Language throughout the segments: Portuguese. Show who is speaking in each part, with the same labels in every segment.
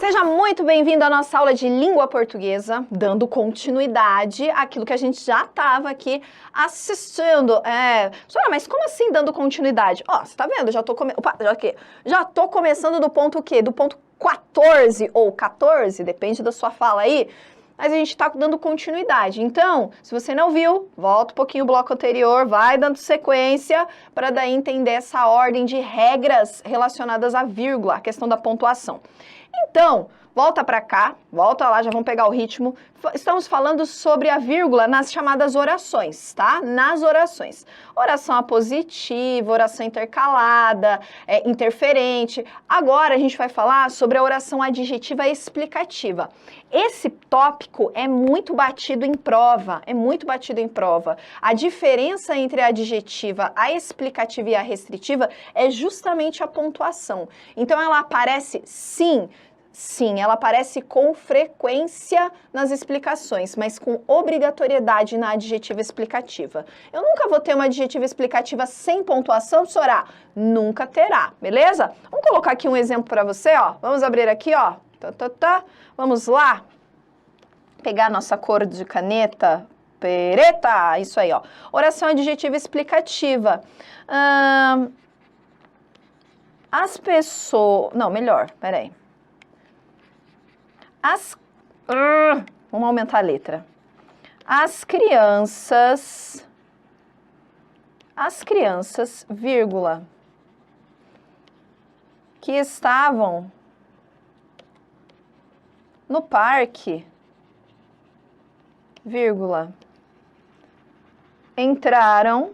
Speaker 1: Seja muito bem-vindo à nossa aula de língua portuguesa, dando continuidade àquilo que a gente já estava aqui assistindo. Senhora, mas como assim dando continuidade? Ó, você tá vendo? Já tô começando do ponto o quê? Do ponto 14 ou 14, depende da sua fala aí. Mas a gente está dando continuidade. Então, se você não viu, volta um pouquinho o bloco anterior, vai dando sequência para daí entender essa ordem de regras relacionadas à vírgula, a questão da pontuação. Então, volta para cá, volta lá, já vamos pegar o ritmo. Estamos falando sobre a vírgula nas chamadas orações, tá? Nas orações. Oração apositiva, oração intercalada, interferente. Agora a gente vai falar sobre a oração adjetiva explicativa. Esse tópico é muito batido em prova, A diferença entre a adjetiva, a explicativa e a restritiva é justamente a pontuação. Então ela aparece Sim, ela aparece com frequência nas explicações, mas com obrigatoriedade na adjetiva explicativa. Eu nunca vou ter uma adjetiva explicativa sem pontuação, Sorá? Nunca terá, beleza? Vamos colocar aqui um exemplo para você, ó. Vamos abrir aqui, ó. Vamos lá. Pegar a nossa cor de caneta preta, isso aí, ó. Oração adjetiva explicativa. As pessoas... Não, melhor, peraí. Vamos aumentar a letra. As crianças, vírgula, que estavam no parque, vírgula, entraram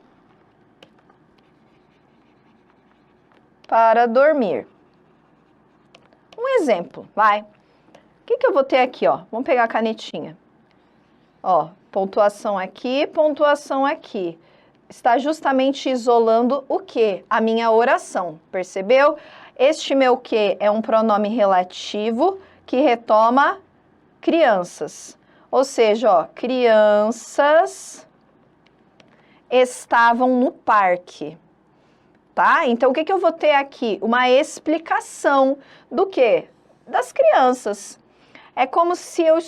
Speaker 1: para dormir. Um exemplo, vai. O que eu vou ter aqui, ó? Vamos pegar a canetinha. Ó, pontuação aqui, pontuação aqui. Está justamente isolando o quê? A minha oração, percebeu? Este meu quê é um pronome relativo que retoma crianças. Ou seja, ó, crianças estavam no parque. Tá? Então, o que eu vou ter aqui? Uma explicação do quê? Das crianças. É como se eu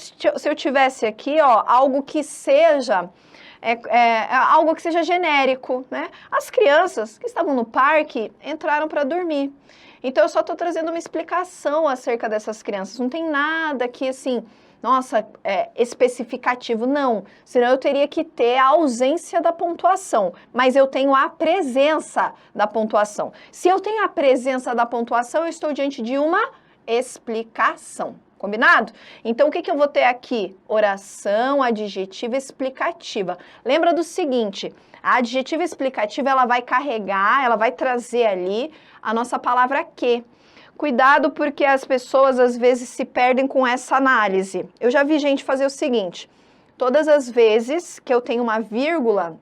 Speaker 1: tivesse aqui, ó, algo que seja genérico, né? As crianças que estavam no parque entraram para dormir. Então, eu só estou trazendo uma explicação acerca dessas crianças. Não tem nada aqui, assim, nossa, especificativo, não. Senão eu teria que ter a ausência da pontuação. Mas eu tenho a presença da pontuação. Se eu tenho a presença da pontuação, eu estou diante de uma explicação. Combinado? Então, o que eu vou ter aqui? Oração adjetiva explicativa. Lembra do seguinte, a adjetiva explicativa, ela vai carregar, ela vai trazer ali a nossa palavra que. Cuidado porque as pessoas, às vezes, se perdem com essa análise. Eu já vi gente fazer o seguinte, todas as vezes que eu tenho uma vírgula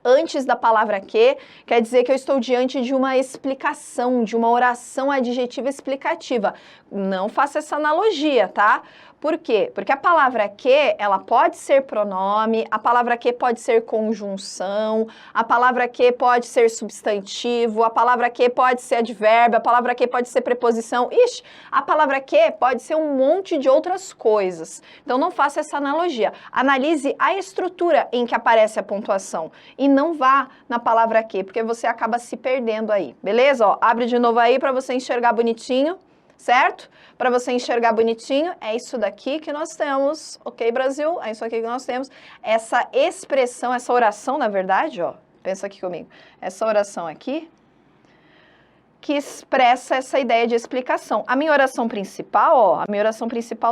Speaker 1: antes da palavra que, quer dizer que eu estou diante de uma explicação, de uma oração adjetiva explicativa. Não faça essa analogia, tá? Por quê? Porque a palavra que, ela pode ser pronome, a palavra que pode ser conjunção, a palavra que pode ser substantivo, a palavra que pode ser advérbio, a palavra que pode ser preposição. Ixi, a palavra que pode ser um monte de outras coisas. Então, não faça essa analogia. Analise a estrutura em que aparece a pontuação e não vá na palavra que, porque você acaba se perdendo aí, beleza? Ó, abre de novo aí para você enxergar bonitinho. Certo? Para você enxergar bonitinho, é isso daqui que nós temos, ok, Brasil? É isso aqui que nós temos. Essa expressão, essa oração, na verdade, ó, pensa aqui comigo. Essa oração aqui, que expressa essa ideia de explicação. A minha oração principal, ó,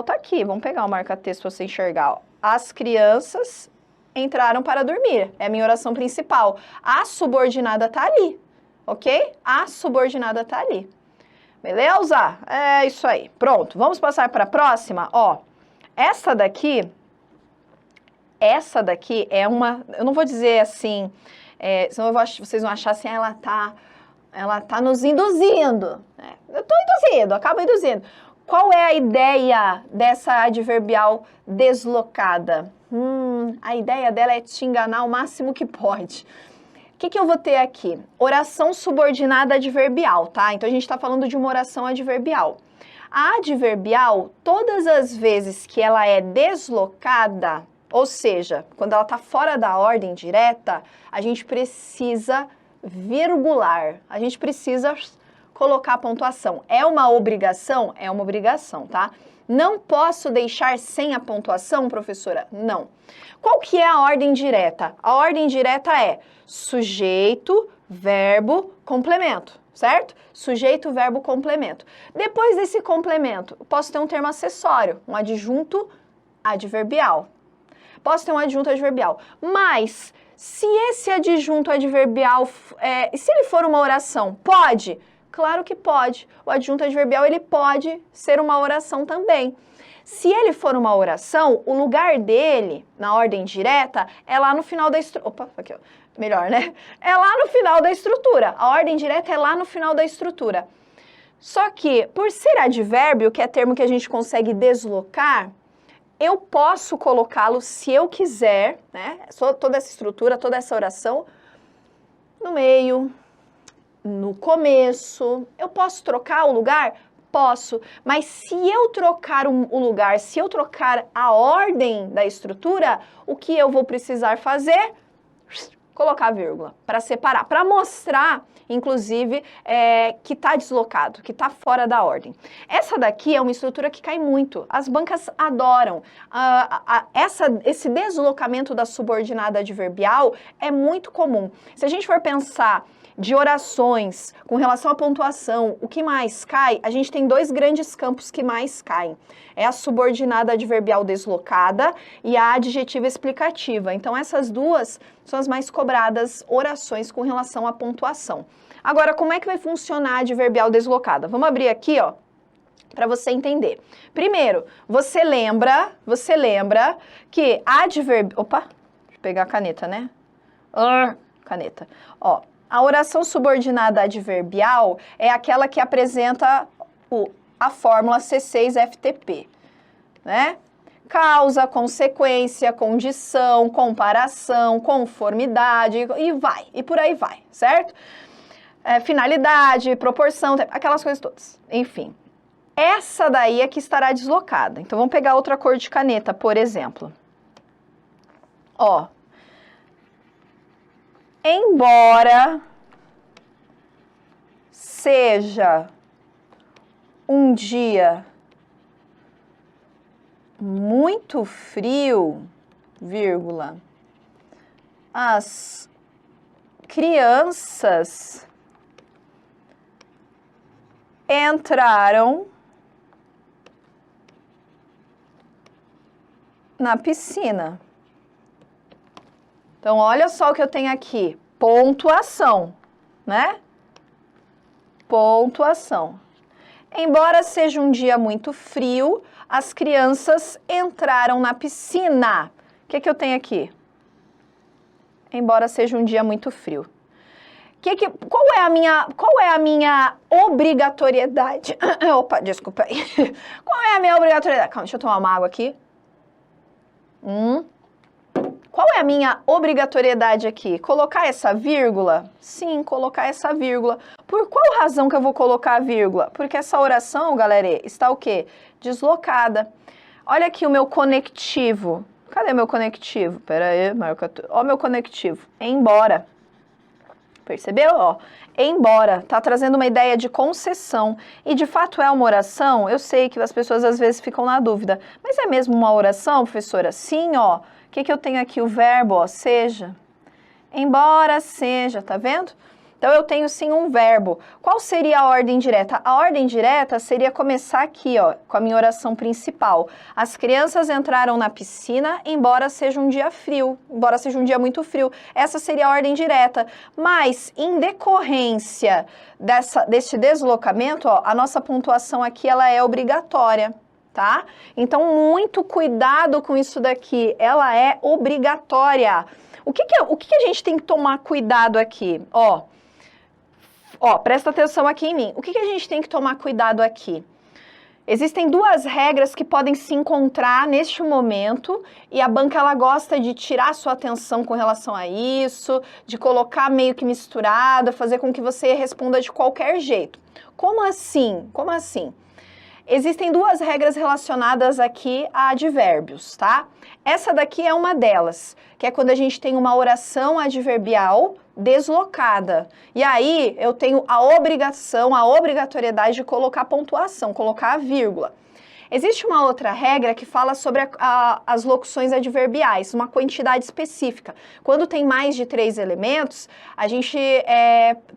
Speaker 1: tá aqui. Vamos pegar o marca-texto para você enxergar, ó. As crianças entraram para dormir. É a minha oração principal. A subordinada tá ali, ok? A subordinada tá ali. Beleza? É isso aí. Pronto, vamos passar para a próxima? Ó, essa daqui é uma... Eu não vou dizer assim, senão vocês vão achar assim, ela tá nos induzindo. Né? Eu tô induzindo, acabo induzindo. Qual é a ideia dessa adverbial deslocada? A ideia dela é te enganar o máximo que pode. O que eu vou ter aqui? Oração subordinada adverbial, tá? Então, a gente está falando de uma oração adverbial. A adverbial, todas as vezes que ela é deslocada, ou seja, quando ela está fora da ordem direta, a gente precisa virgular, a gente precisa colocar a pontuação. É uma obrigação? É uma obrigação, tá? Não posso deixar sem a pontuação, professora? Não. Qual que é a ordem direta? A ordem direta é sujeito, verbo, complemento, certo? Sujeito, verbo, complemento. Depois desse complemento, posso ter um termo acessório, um adjunto adverbial. Posso ter um adjunto adverbial. Mas, se esse adjunto adverbial, se ele for uma oração, pode? Claro que pode. O adjunto adverbial, ele pode ser uma oração também. Se ele for uma oração, o lugar dele, na ordem direta, é lá no final da estrutura. Opa, aqui, ó. Melhor, né? É lá no final da estrutura. A ordem direta é lá no final da estrutura. Só que, por ser advérbio, que é termo que a gente consegue deslocar, eu posso colocá-lo, se eu quiser, né? Toda essa estrutura, toda essa oração, no meio, no começo. Eu posso trocar o lugar? Posso. Mas se eu trocar o lugar, se eu trocar a ordem da estrutura, o que eu vou precisar fazer? Colocar vírgula, para separar, para mostrar, inclusive, que está deslocado, que está fora da ordem. Essa daqui é uma estrutura que cai muito, as bancas adoram. Esse deslocamento da subordinada adverbial é muito comum. Se a gente for pensar de orações com relação à pontuação, o que mais cai? A gente tem dois grandes campos que mais caem. É a subordinada adverbial deslocada e a adjetiva explicativa. Então, essas duas são as mais cobradas orações com relação à pontuação. Agora, como é que vai funcionar a adverbial deslocada? Vamos abrir aqui, ó, para você entender. Primeiro, você lembra que adverbial... Opa, deixa eu pegar a caneta, né? Caneta. Ó, a oração subordinada adverbial é aquela que apresenta a fórmula C6FTP, né? Causa, consequência, condição, comparação, conformidade, e por aí vai, certo? Finalidade, proporção, aquelas coisas todas. Enfim, essa daí é que estará deslocada. Então, vamos pegar outra cor de caneta, por exemplo. Ó. Embora seja um dia muito frio, vírgula, as crianças entraram na piscina. Então, olha só o que eu tenho aqui. Pontuação, né? Pontuação. Embora seja um dia muito frio, as crianças entraram na piscina. O que eu tenho aqui? Embora seja um dia muito frio. Qual é a minha obrigatoriedade? Opa, desculpa aí. Qual é a minha obrigatoriedade? Calma, deixa eu tomar uma água aqui. Qual é a minha obrigatoriedade aqui? Colocar essa vírgula? Sim, colocar essa vírgula. Por qual razão que eu vou colocar a vírgula? Porque essa oração, galera, está o quê? Deslocada. Olha aqui o meu conectivo. Cadê meu conectivo? Pera aí, marca tudo. Ó, meu conectivo. Embora. Percebeu? Ó, embora. Tá trazendo uma ideia de concessão. E de fato é uma oração? Eu sei que as pessoas às vezes ficam na dúvida. Mas é mesmo uma oração, professora? Sim, ó. O que eu tenho aqui? O verbo, ó, seja. Embora seja, tá vendo? Então, eu tenho sim um verbo. Qual seria a ordem direta? A ordem direta seria começar aqui, ó, com a minha oração principal. As crianças entraram na piscina, embora seja um dia frio, embora seja um dia muito frio. Essa seria a ordem direta. Mas, em decorrência deste deslocamento, ó, a nossa pontuação aqui, ela é obrigatória. Tá? Então, muito cuidado com isso daqui, ela é obrigatória. O que a gente tem que tomar cuidado aqui? Ó, presta atenção aqui em mim. O que a gente tem que tomar cuidado aqui? Existem duas regras que podem se encontrar neste momento e a banca ela gosta de tirar sua atenção com relação a isso, de colocar meio que misturado, fazer com que você responda de qualquer jeito. Como assim? Como assim? Existem duas regras relacionadas aqui a advérbios, tá? Essa daqui é uma delas, que é quando a gente tem uma oração adverbial deslocada. E aí eu tenho a obrigação, a obrigatoriedade de colocar pontuação, colocar a vírgula. Existe uma outra regra que fala sobre as locuções adverbiais, uma quantidade específica. Quando tem mais de 3 elementos, a gente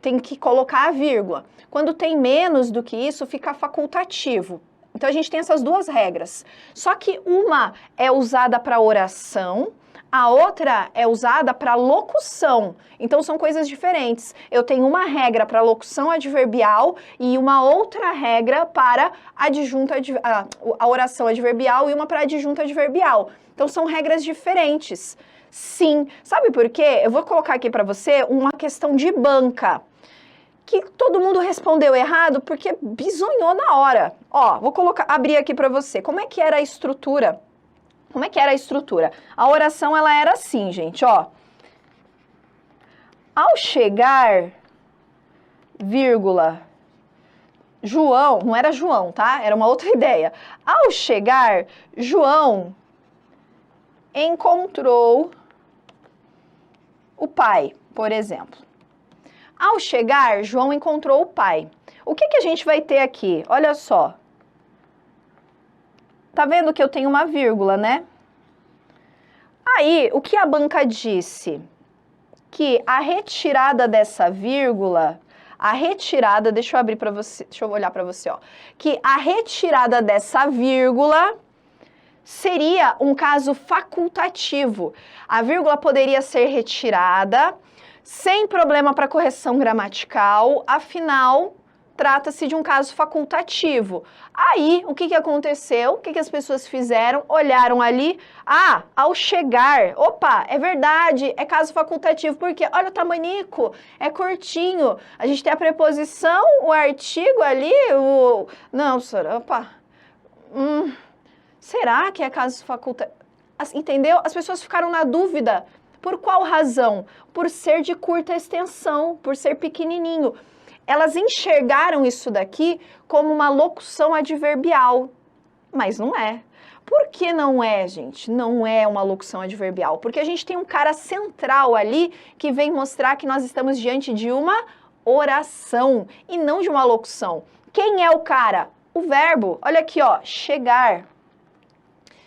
Speaker 1: tem que colocar a vírgula. Quando tem menos do que isso, fica facultativo. Então, a gente tem essas duas regras. Só que uma é usada para oração, a outra é usada para locução. Então, são coisas diferentes. Eu tenho uma regra para locução adverbial e uma outra regra para a oração adverbial e uma para adjunta adverbial. Então, são regras diferentes. Sim. Sabe por quê? Eu vou colocar aqui para você uma questão de banca, que todo mundo respondeu errado porque bisonhou na hora. Ó, vou abrir aqui para você. Como é que era a estrutura? Como é que era a estrutura? A oração, ela era assim, gente, ó. Ao chegar, vírgula, João, não era João, tá? Era uma outra ideia. Ao chegar, João encontrou o pai, por exemplo. Ao chegar, João encontrou o pai. O que a gente vai ter aqui? Olha só. Tá vendo que eu tenho uma vírgula, né? Aí, o que a banca disse? Que a retirada dessa vírgula, deixa eu abrir para você, deixa eu olhar para você, ó. Que a retirada dessa vírgula seria um caso facultativo. A vírgula poderia ser retirada sem problema para correção gramatical, afinal, trata-se de um caso facultativo. Aí, o que aconteceu? O que as pessoas fizeram? Olharam ali, ao chegar, opa, é verdade, é caso facultativo, porque olha o tamanico, é curtinho, a gente tem a preposição, o artigo ali, não, senhora, opa, será que é caso facultativo? Entendeu? As pessoas ficaram na dúvida. Por qual razão? Por ser de curta extensão, por ser pequenininho. Elas enxergaram isso daqui como uma locução adverbial, mas não é. Por que não é, gente? Não é uma locução adverbial, porque a gente tem um cara central ali que vem mostrar que nós estamos diante de uma oração e não de uma locução. Quem é o cara? O verbo. Olha aqui, ó, chegar.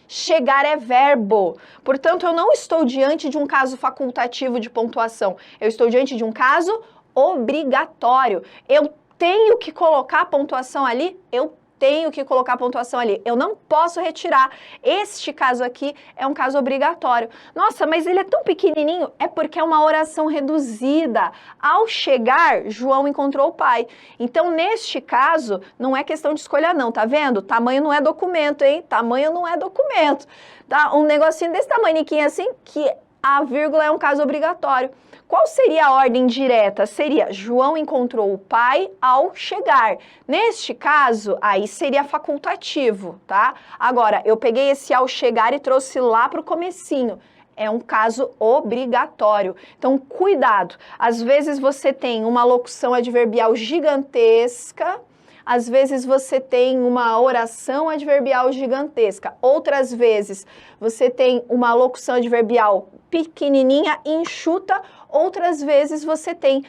Speaker 1: Chegar é verbo. Portanto, eu não estou diante de um caso facultativo de pontuação. Eu estou diante de um caso obrigatório. Eu tenho que colocar a pontuação ali? Eu tenho que colocar a pontuação ali. Eu não posso retirar. Este caso aqui é um caso obrigatório. Nossa, mas ele é tão pequenininho. É porque é uma oração reduzida. Ao chegar, João encontrou o pai. Então, neste caso, não é questão de escolha não, tá vendo? Tamanho não é documento, hein? Tamanho não é documento. Tá? Um negocinho desse tamanhiquinho assim, que a vírgula é um caso obrigatório. Qual seria a ordem direta? Seria João encontrou o pai ao chegar. Neste caso, aí seria facultativo, tá? Agora, eu peguei esse ao chegar e trouxe lá para o comecinho. É um caso obrigatório. Então, cuidado. Às vezes você tem uma locução adverbial gigantesca, às vezes você tem uma oração adverbial gigantesca. Outras vezes você tem uma locução adverbial pequenininha, enxuta. Outras vezes você tem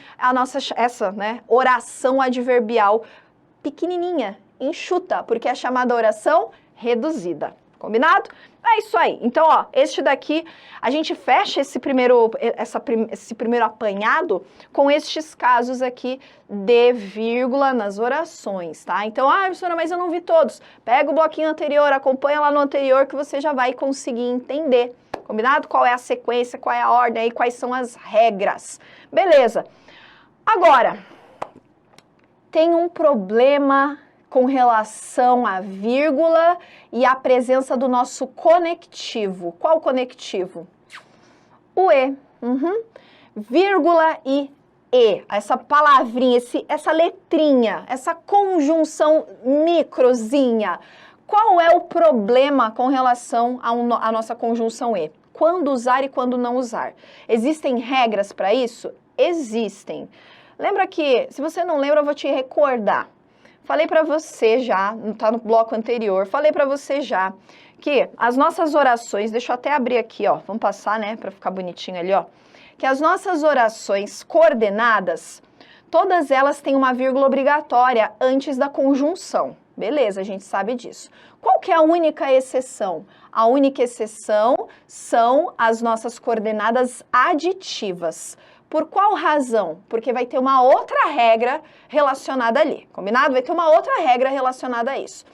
Speaker 1: essa oração adverbial pequenininha, enxuta, porque é chamada oração reduzida. Combinado? É isso aí. Então, ó, este daqui, a gente fecha esse primeiro apanhado com estes casos aqui de vírgula nas orações, tá? Então, professora, mas eu não vi todos. Pega o bloquinho anterior, acompanha lá no anterior que você já vai conseguir entender. Combinado? Qual é a sequência, qual é a ordem aí, quais são as regras. Beleza. Agora, tem um problema com relação à vírgula e à presença do nosso conectivo. Qual conectivo? O E. Vírgula e E. Essa palavrinha, essa letrinha, essa conjunção microzinha. Qual é o problema com relação à nossa conjunção E? Quando usar e quando não usar? Existem regras para isso? Existem. Lembra que, se você não lembra, eu vou te recordar. falei para você já, tá no bloco anterior, falei para você já que as nossas orações, deixa eu até abrir aqui, ó, vamos passar, né, para ficar bonitinho ali, ó, que as nossas orações coordenadas, todas elas têm uma vírgula obrigatória antes da conjunção. Beleza, a gente sabe disso. Qual que é a única exceção? A única exceção são as nossas coordenadas aditivas. Por qual razão? Porque vai ter uma outra regra relacionada ali, combinado? Vai ter uma outra regra relacionada a isso.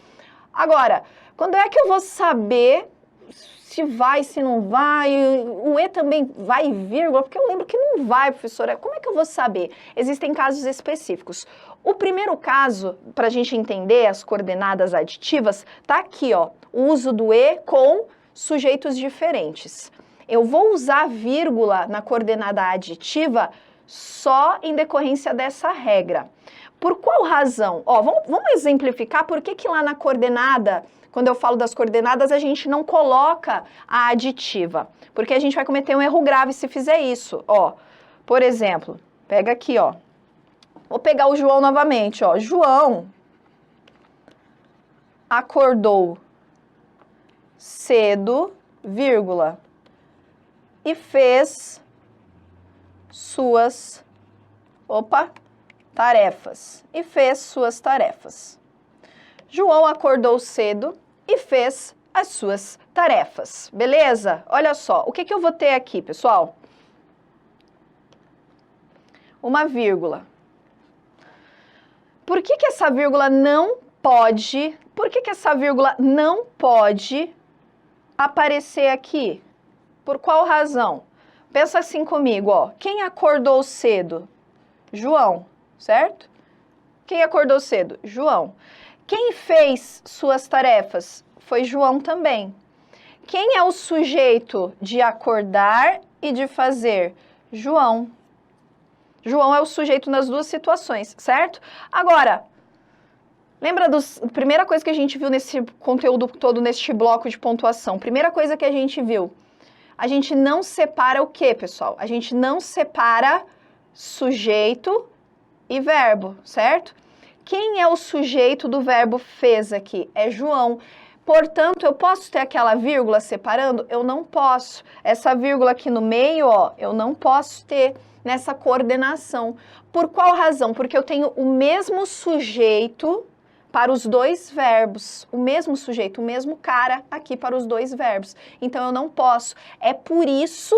Speaker 1: Agora, quando é que eu vou saber se vai, se não vai? O E também vai vírgula? Porque eu lembro que não vai, professora. Como é que eu vou saber? Existem casos específicos. O primeiro caso, para a gente entender as coordenadas aditivas, tá aqui, ó, o uso do E com sujeitos diferentes. Eu vou usar vírgula na coordenada aditiva só em decorrência dessa regra. Por qual razão? Ó, vamos exemplificar por que lá na coordenada, quando eu falo das coordenadas, a gente não coloca a aditiva. Porque a gente vai cometer um erro grave se fizer isso. Ó, por exemplo, pega aqui, ó. Vou pegar o João novamente, ó. João acordou cedo, vírgula, e fez suas, tarefas. E fez suas tarefas. João acordou cedo e fez as suas tarefas. Beleza? Olha só, o que eu vou ter aqui, pessoal? Uma vírgula. Por que essa vírgula não pode, aparecer aqui? Por qual razão? Pensa assim comigo, ó. Quem acordou cedo? João, certo? Quem acordou cedo? João. Quem fez suas tarefas? Foi João também. Quem é o sujeito de acordar e de fazer? João. João é o sujeito nas duas situações, certo? Agora, lembra a primeira coisa que a gente viu nesse conteúdo todo, neste bloco de pontuação? Primeira coisa que a gente viu, a gente não separa o quê, pessoal? A gente não separa sujeito e verbo, certo? Quem é o sujeito do verbo fez aqui? É João. Portanto, eu posso ter aquela vírgula separando? Eu não posso. Essa vírgula aqui no meio, ó, eu não posso ter nessa coordenação. Por qual razão? Porque eu tenho o mesmo sujeito para os dois verbos. O mesmo sujeito, o mesmo cara aqui para os dois verbos. Então, eu não posso. É por isso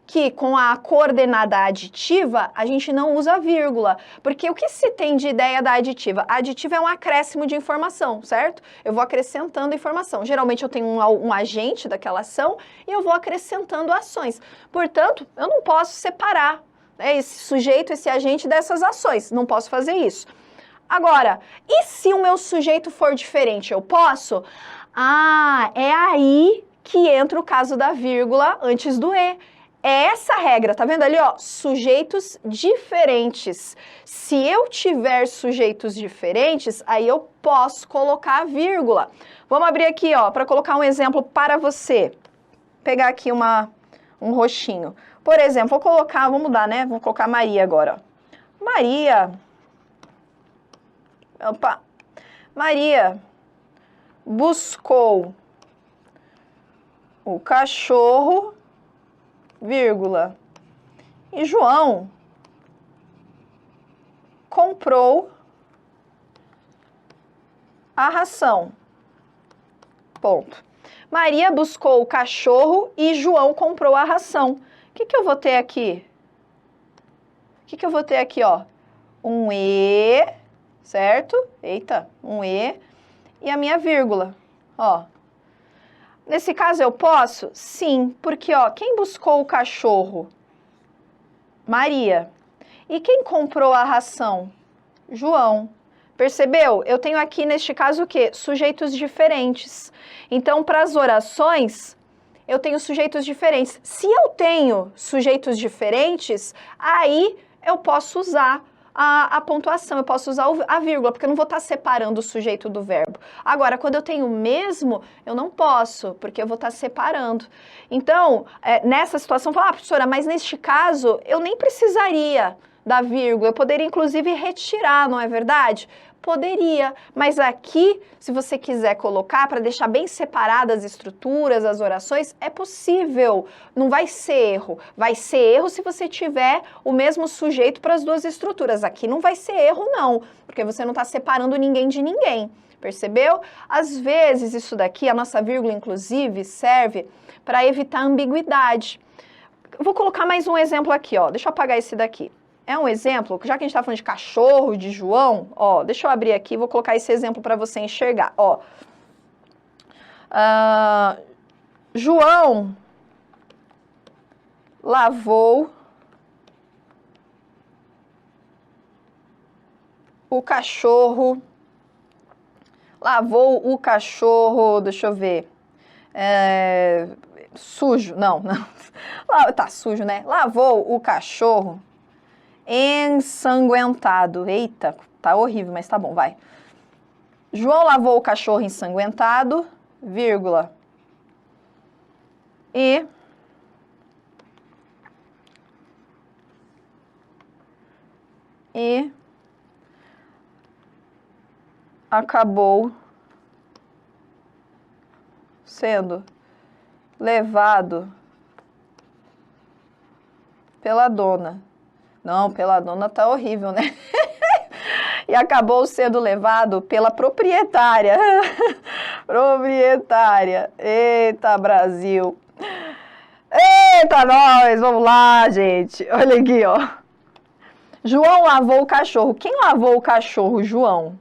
Speaker 1: que com a coordenada aditiva, a gente não usa vírgula. Porque o que se tem de ideia da aditiva? A aditiva é um acréscimo de informação, certo? Eu vou acrescentando informação. Geralmente eu tenho um agente daquela ação e eu vou acrescentando ações. Portanto, eu não posso separar, né, esse sujeito, esse agente dessas ações. Não posso fazer isso. Agora, e se o meu sujeito for diferente? Eu posso? Ah, é aí que entra o caso da vírgula antes do E. É essa regra, tá vendo ali, ó? Sujeitos diferentes. Se eu tiver sujeitos diferentes, aí eu posso colocar a vírgula. Vamos abrir aqui, ó, para colocar um exemplo para você. Vou pegar aqui um roxinho. Por exemplo, vou colocar, vamos mudar, né? Vou colocar Maria agora, ó. Maria buscou o cachorro, vírgula, e João comprou a ração. Ponto. Maria buscou o cachorro e João comprou a ração. O que eu vou ter aqui? O que eu vou ter aqui, ó? Um E, certo? Eita, um E e a minha vírgula, ó. Nesse caso eu posso? Sim, porque, ó, quem buscou o cachorro? Maria. E quem comprou a ração? João. Percebeu? Eu tenho aqui, neste caso, o quê? Sujeitos diferentes. Então, para as orações, eu tenho sujeitos diferentes. Se eu tenho sujeitos diferentes, aí eu posso usar a pontuação, eu posso usar a vírgula, porque eu não vou estar separando o sujeito do verbo. Agora, quando eu tenho o mesmo, eu não posso, porque eu vou estar separando. Então, nessa situação, eu falo, professora, mas neste caso, eu nem precisaria, da vírgula. Eu poderia, inclusive, retirar, não é verdade? Poderia, mas aqui, se você quiser colocar para deixar bem separadas as estruturas, as orações, é possível. Não vai ser erro. Vai ser erro se você tiver o mesmo sujeito para as duas estruturas. Aqui não vai ser erro, não, porque você não está separando ninguém de ninguém. Percebeu? Às vezes, isso daqui, a nossa vírgula, inclusive, serve para evitar ambiguidade. Eu vou colocar mais um exemplo aqui, ó. Deixa eu apagar esse daqui. É um exemplo, já que a gente está falando de cachorro, de João, ó, deixa eu abrir aqui, vou colocar esse exemplo para você enxergar, ó. João lavou o cachorro, deixa eu ver, sujo, não, tá sujo, né? Lavou o cachorro ensanguentado. Eita, tá horrível, mas tá bom, vai. João lavou o cachorro ensanguentado, vírgula, e acabou sendo levado pela dona. Não, pela dona tá horrível, né? E acabou sendo levado pela proprietária. Proprietária. Eita, Brasil. Eita, nós! Vamos lá, gente. Olha aqui, ó. João lavou o cachorro. Quem lavou o cachorro? João.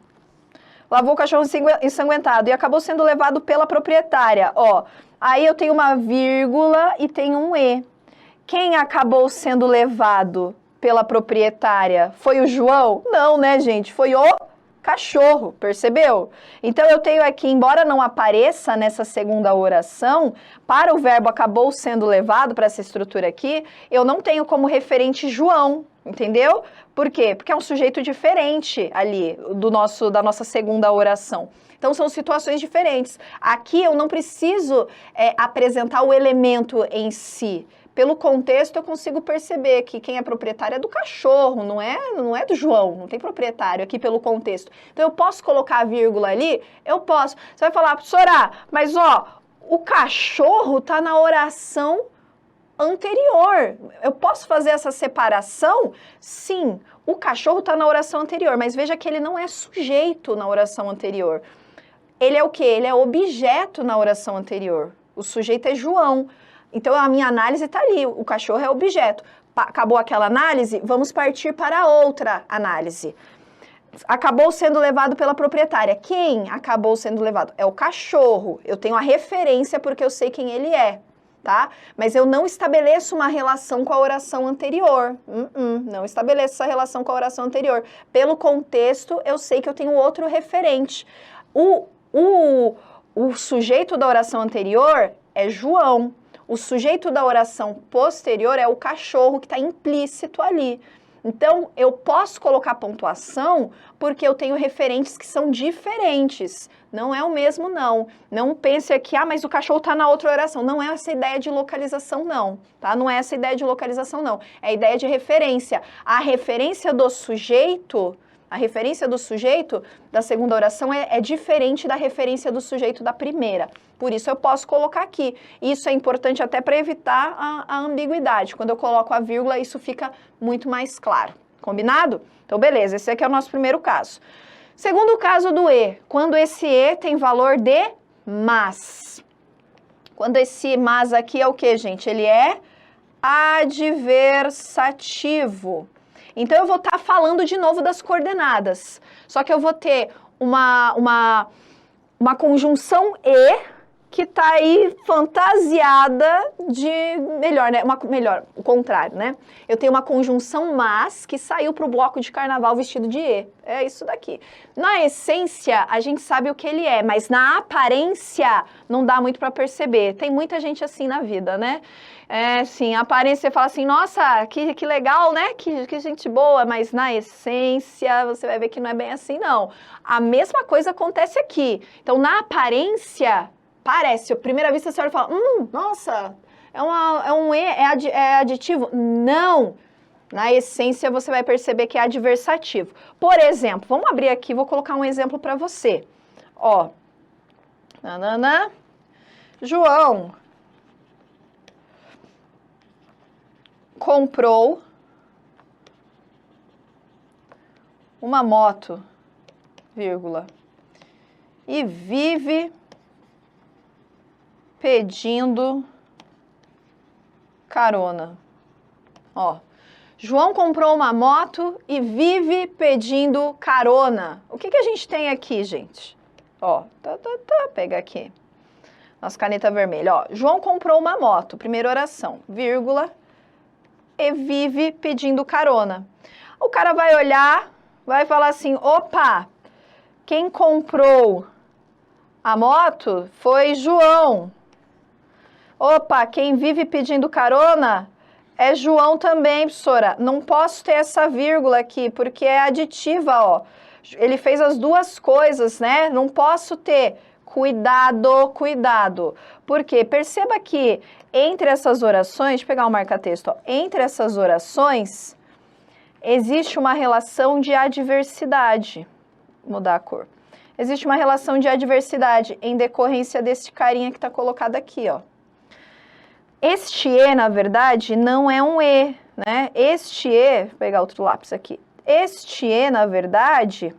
Speaker 1: Lavou o cachorro ensanguentado e acabou sendo levado pela proprietária. Ó, aí eu tenho uma vírgula e tenho um E. Quem acabou sendo levado pela proprietária? Foi o João? Não, né, gente? Foi o cachorro, percebeu? Então, eu tenho aqui, embora não apareça nessa segunda oração, para o verbo acabou sendo levado, para essa estrutura aqui, eu não tenho como referente João, entendeu? Por quê? Porque é um sujeito diferente ali da nossa segunda oração. Então, são situações diferentes. Aqui, eu não preciso apresentar o elemento em si. Pelo contexto, eu consigo perceber que quem é proprietário é do cachorro, não é do João, não tem proprietário aqui pelo contexto. Então, eu posso colocar a vírgula ali? Eu posso. Você vai falar, professora, mas ó, o cachorro está na oração anterior. Eu posso fazer essa separação? Sim, o cachorro está na oração anterior, mas veja que ele não é sujeito na oração anterior. Ele é o quê? Ele é objeto na oração anterior. O sujeito é João. Então, a minha análise está ali, o cachorro é objeto. Acabou aquela análise, vamos partir para outra análise. Acabou sendo levado pela proprietária. Quem acabou sendo levado? É o cachorro. Eu tenho a referência porque eu sei quem ele é, tá? Mas eu não estabeleço uma relação com a oração anterior. Não estabeleço essa relação com a oração anterior. Pelo contexto, eu sei que eu tenho outro referente. O sujeito da oração anterior é João. O sujeito da oração posterior é o cachorro que está implícito ali. Então, eu posso colocar pontuação porque eu tenho referentes que são diferentes. Não é o mesmo, não. Não pense aqui, mas o cachorro está na outra oração. Não é essa ideia de localização, não. Tá? Não é essa ideia de localização, não. É a ideia de referência. A referência do sujeito... A referência do sujeito da segunda oração é diferente da referência do sujeito da primeira. Por isso, eu posso colocar aqui. Isso é importante até para evitar a ambiguidade. Quando eu coloco a vírgula, isso fica muito mais claro. Combinado? Então, beleza. Esse aqui é o nosso primeiro caso. Segundo caso do E. Quando esse E tem valor de mas. Quando esse mas aqui é o quê, gente? Ele é adversativo. Então, eu vou estar falando de novo das coordenadas. Só que eu vou ter uma conjunção E que está aí fantasiada de... Melhor, né? Melhor, o contrário, né? Eu tenho uma conjunção mas que saiu para o bloco de carnaval vestido de E. É isso daqui. Na essência, a gente sabe o que ele é, mas na aparência não dá muito para perceber. Tem muita gente assim na vida, né? Sim, a aparência você fala assim, nossa, que legal, né? Que gente boa, mas na essência você vai ver que não é bem assim, não. A mesma coisa acontece aqui. Então, na aparência, parece, à primeira vista você olha e fala, nossa, é um E, é aditivo. Não, Na essência, você vai perceber que é adversativo. Por exemplo, vamos abrir aqui, vou colocar um exemplo para você. Ó, nanana, João comprou uma moto, vírgula, e vive pedindo carona. Ó, João comprou uma moto e vive pedindo carona. O que a gente tem aqui, gente? Ó, pega aqui. Nossa caneta vermelha, ó. João comprou uma moto, primeira oração, vírgula, e vive pedindo carona. O cara vai olhar, vai falar assim, opa, quem comprou a moto foi João. Opa, quem vive pedindo carona é João também, professora. Não posso ter essa vírgula aqui, porque é aditiva, ó. Ele fez as duas coisas, né? Não posso ter. Cuidado, cuidado. Por quê? Perceba que entre essas orações, deixa eu pegar um marca-texto, ó. Entre essas orações, existe uma relação de adversidade. Vou mudar a cor. Existe uma relação de adversidade em decorrência desse carinha que está colocado aqui, ó. Este E, na verdade, não é um E, né? Este E, vou pegar outro lápis aqui. Este E, na verdade,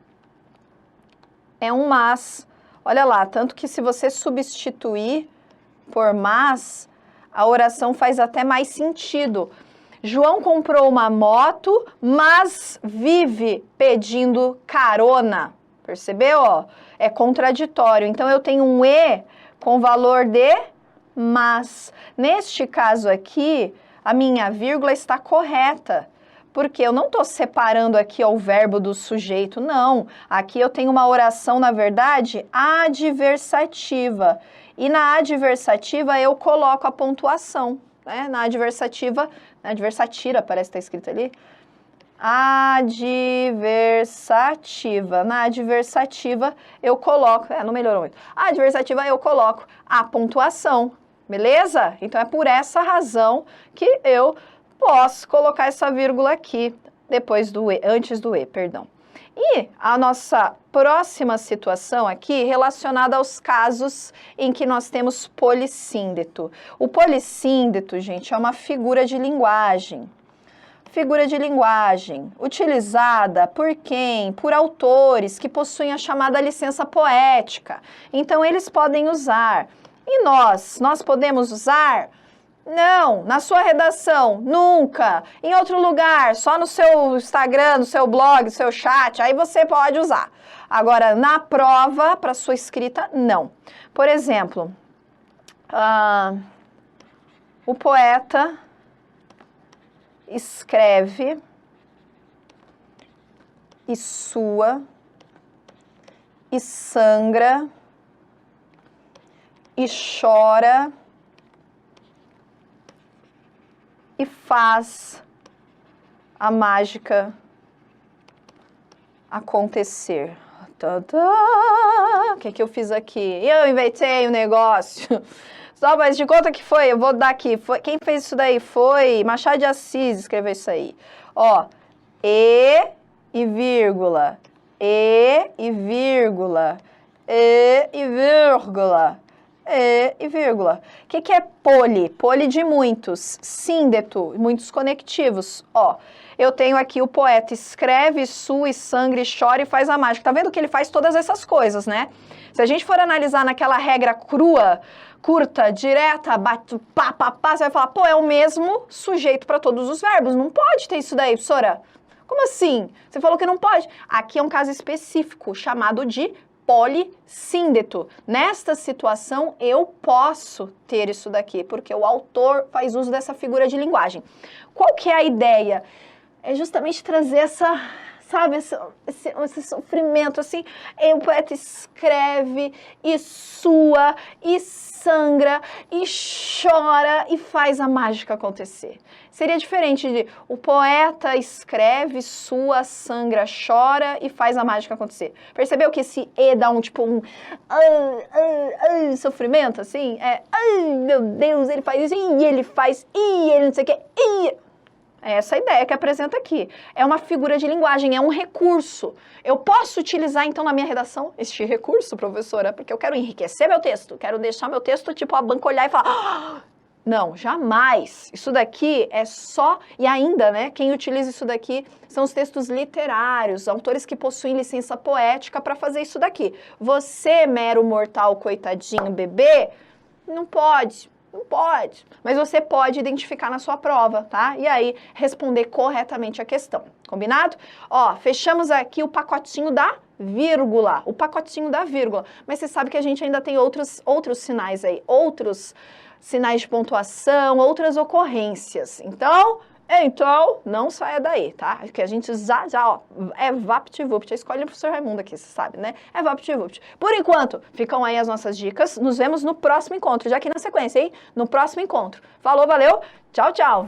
Speaker 1: é um mas. Olha lá, tanto que se você substituir por mas, a oração faz até mais sentido. João comprou uma moto, mas vive pedindo carona. Percebeu? Ó? É contraditório. Então, eu tenho um E com valor de mas. Neste caso aqui, a minha vírgula está correta, porque eu não estou separando aqui ó, o verbo do sujeito, não. Aqui eu tenho uma oração, na verdade, adversativa. E na adversativa eu coloco a pontuação, né? Na adversatira, parece que está escrito ali. Adversativa. Na adversativa eu coloco, não melhorou muito. A adversativa eu coloco a pontuação. Beleza? Então, é por essa razão que eu posso colocar essa vírgula aqui, depois do E, antes do E, perdão. E a nossa próxima situação aqui, relacionada aos casos em que nós temos polissíndeto. O polissíndeto, gente, é uma figura de linguagem. Figura de linguagem, utilizada por quem? Por autores que possuem a chamada licença poética. Então, eles podem usar. E nós podemos usar? Não, na sua redação, nunca. Em outro lugar, só no seu Instagram, no seu blog, no seu chat, aí você pode usar. Agora, na prova, para sua escrita, não. Por exemplo, o poeta escreve e sua e sangra e chora e faz a mágica acontecer. O que eu fiz aqui? Eu inventei o negócio. Só faz de conta que foi, eu vou dar aqui. Quem fez isso daí foi Machado de Assis, escreveu isso aí. Ó, e vírgula, e vírgula, e vírgula. E vírgula. O que é poli? Poli de muitos. Síndeto, muitos conectivos. Ó, eu tenho aqui o poeta escreve, sua, e sangra, e chora e faz a mágica. Tá vendo que ele faz todas essas coisas, né? Se a gente for analisar naquela regra crua, curta, direta, bate, pá, você vai falar, pô, é o mesmo sujeito para todos os verbos. Não pode ter isso daí, professora. Como assim? Você falou que não pode. Aqui é um caso específico, chamado de polissíndeto. Nesta situação, eu posso ter isso daqui, porque o autor faz uso dessa figura de linguagem. Qual que é a ideia? É justamente trazer essa, sabe, esse sofrimento, assim. O poeta escreve, e sua, e sangra, e chora, e faz a mágica acontecer. Seria diferente de o poeta escreve, sua, sangra, chora e faz a mágica acontecer. Percebeu que esse E dá um tipo sofrimento, assim? Ai, meu Deus, ele faz isso, e ele faz, e ele não sei o que, É essa a ideia que apresenta aqui. É uma figura de linguagem, é um recurso. Eu posso utilizar, então, na minha redação, este recurso, professora, porque eu quero enriquecer meu texto, quero deixar meu texto, tipo, a banca olhar e falar... Ah! Não, jamais. Isso daqui é só... E ainda, né, quem utiliza isso daqui são os textos literários, autores que possuem licença poética para fazer isso daqui. Você, mero mortal, coitadinho, bebê, não pode. Não pode, mas você pode identificar na sua prova, tá? E aí, responder corretamente a questão, combinado? Ó, fechamos aqui o pacotinho da vírgula, mas você sabe que a gente ainda tem outros sinais aí, outros sinais de pontuação, outras ocorrências. Então, não saia daí, tá? Que a gente já, ó, é VaptVupt. Escolhe o professor Raimundo aqui, você sabe, né? É VaptVupt. Por enquanto, ficam aí as nossas dicas. Nos vemos no próximo encontro, já aqui na sequência, hein? No próximo encontro. Falou, valeu, tchau, tchau!